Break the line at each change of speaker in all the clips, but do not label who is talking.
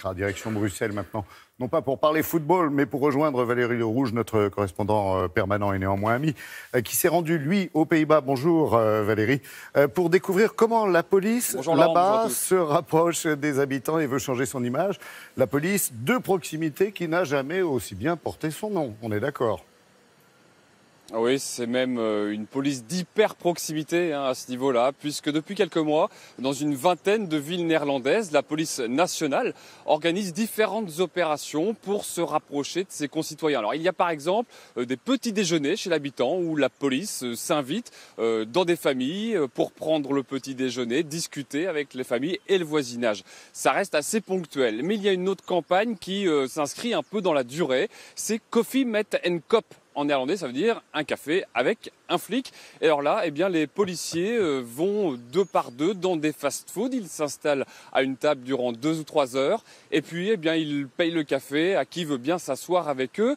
expliquera. Direction Bruxelles maintenant. Non pas pour parler football, mais pour rejoindre Valérie Lerouge, notre correspondant permanent et néanmoins ami, qui s'est rendu, lui, aux Pays-Bas. Bonjour Valérie. Pour découvrir comment la police, là-bas, se rapproche des habitants et veut changer son image. La police de proximité qui n'a jamais aussi bien porté son nom. On est d'accord?
Oui, c'est même une police d'hyper-proximité à ce niveau-là, puisque depuis quelques mois, dans une vingtaine de villes néerlandaises, la police nationale organise différentes opérations pour se rapprocher de ses concitoyens. Alors, il y a par exemple des petits déjeuners chez l'habitant où la police s'invite dans des familles pour prendre le petit déjeuner, discuter avec les familles et le voisinage. Ça reste assez ponctuel. Mais il y a une autre campagne qui s'inscrit un peu dans la durée, c'est Koffie met een kop. En néerlandais, ça veut dire un café avec un flic. Et alors là, eh bien, les policiers vont deux par deux dans des fast-foods. Ils s'installent à une table durant 2 ou 3 heures. Et puis, eh bien, ils payent le café à qui veut bien s'asseoir avec eux.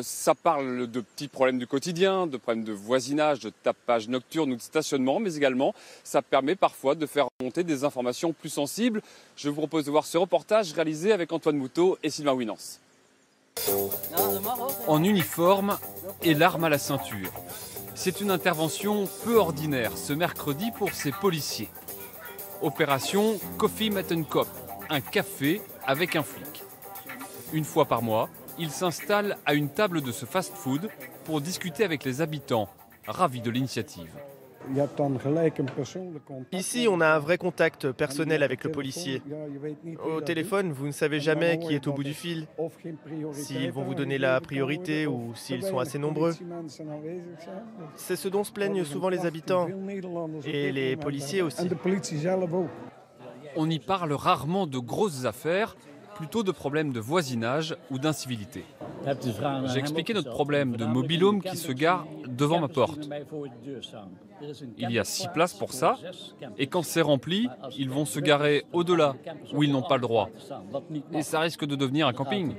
Ça parle de petits problèmes du quotidien, de problèmes de voisinage, de tapage nocturne ou de stationnement. Mais également, ça permet parfois de faire remonter des informations plus sensibles. Je vous propose de voir ce reportage réalisé avec Antoine Moutot et Sylvain Winans.
En uniforme et l'arme à la ceinture. C'est une intervention peu ordinaire ce mercredi pour ces policiers. Opération Koffie met een kop, un café avec un flic. Une fois par mois, ils s'installent à une table de ce fast-food pour discuter avec les habitants, ravis de l'initiative.
Ici, on a un vrai contact personnel avec le policier. Au téléphone, vous ne savez jamais qui est au bout du fil, s'ils vont vous donner la priorité ou s'ils sont assez nombreux. C'est ce dont se plaignent souvent les habitants et les policiers aussi.
On y parle rarement de grosses affaires, plutôt de problèmes de voisinage ou d'incivilité. J'ai expliqué notre problème de mobil-home qui se gare devant ma porte. Il y a 6 places pour ça, et quand c'est rempli, ils vont se garer au-delà, où ils n'ont pas le droit. Et ça risque de devenir un camping.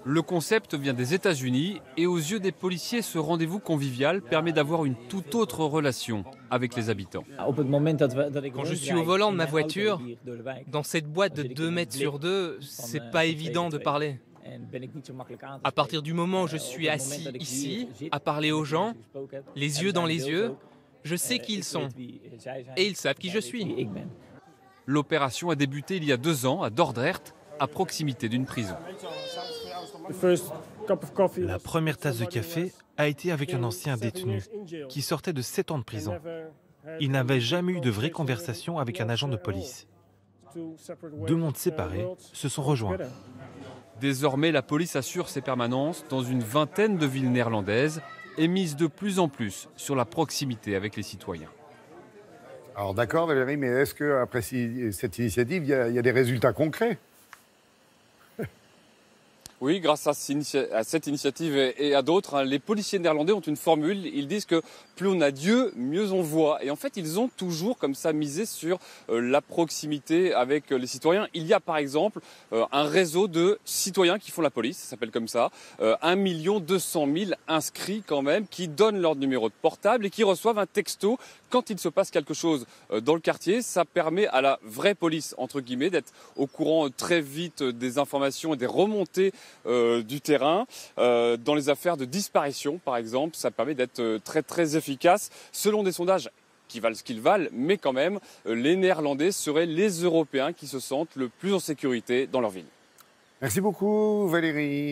Le concept vient des États-Unis, et aux yeux des policiers, ce rendez-vous convivial permet d'avoir une toute autre relation avec les habitants.
Quand je suis au volant de ma voiture, dans cette boîte de 2 mètres sur 2, c'est pas évident de parler. À partir du moment où je suis assis ici, à parler aux gens, les yeux dans les yeux, je sais qui ils sont et ils savent qui je suis.
L'opération a débuté il y a 2 ans à Dordrecht, à proximité d'une prison.
La première tasse de café a été avec un ancien détenu qui sortait de 7 ans de prison. Il n'avait jamais eu de vraie conversation avec un agent de police. 2 mondes séparés se sont rejoints.
Désormais, la police assure ses permanences dans une vingtaine de villes néerlandaises et mise de plus en plus sur la proximité avec les citoyens.
Alors d'accord Valérie, mais est-ce qu'après cette initiative, il y a des résultats concrets ?
Oui, grâce à cette initiative et à d'autres, les policiers néerlandais ont une formule. Ils disent que plus on a d'yeux, mieux on voit. Et en fait, ils ont toujours comme ça misé sur la proximité avec les citoyens. Il y a par exemple un réseau de citoyens qui font la police, ça s'appelle comme ça. 1 200 000 inscrits quand même, qui donnent leur numéro de portable et qui reçoivent un texto quand il se passe quelque chose dans le quartier. Ça permet à la vraie police, entre guillemets, d'être au courant très vite des informations et des remontées du terrain. Dans les affaires de disparition, par exemple, ça permet d'être très très efficace. Selon des sondages qui valent ce qu'ils valent, mais quand même, les Néerlandais seraient les Européens qui se sentent le plus en sécurité dans leur ville.
Merci beaucoup Valérie.